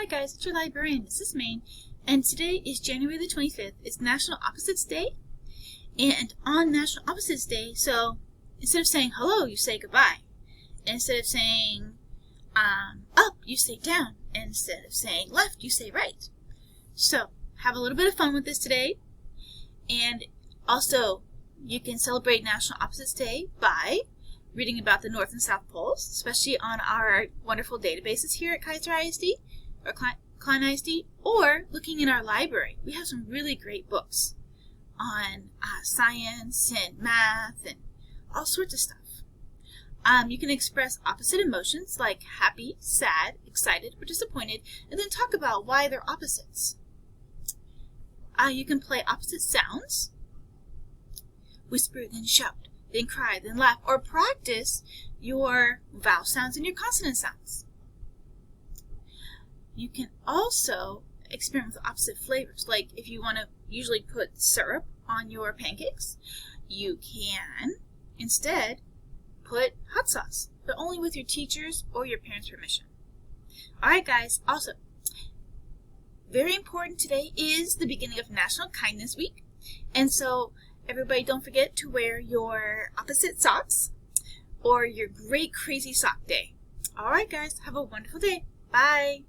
Hi guys, it's your librarian, Mrs. Main, and today is January the 25th. It's National Opposites Day, and on National Opposites Day, so instead of saying hello, you say goodbye. Instead of saying up, you say down. And instead of saying left, you say right. So, have a little bit of fun with this today, and also, you can celebrate National Opposites Day by reading about the North and South Poles, especially on our wonderful databases here at Kaiser ISD, or Klein ISD, or looking in our library. We have some really great books on science and math and all sorts of stuff. You can express opposite emotions like happy, sad, excited, or disappointed, and then talk about why they're opposites. You can play opposite sounds, whisper, then shout, then cry, then laugh, or practice your vowel sounds and your consonant sounds. You can also experiment with opposite flavors, like if you want to usually put syrup on your pancakes, you can instead put hot sauce, but only with your teachers or your parents' permission. Alright guys, also, very important today is the beginning of National Kindness Week, and so everybody don't forget to wear your opposite socks or your great crazy sock day. Alright guys, have a wonderful day. Bye!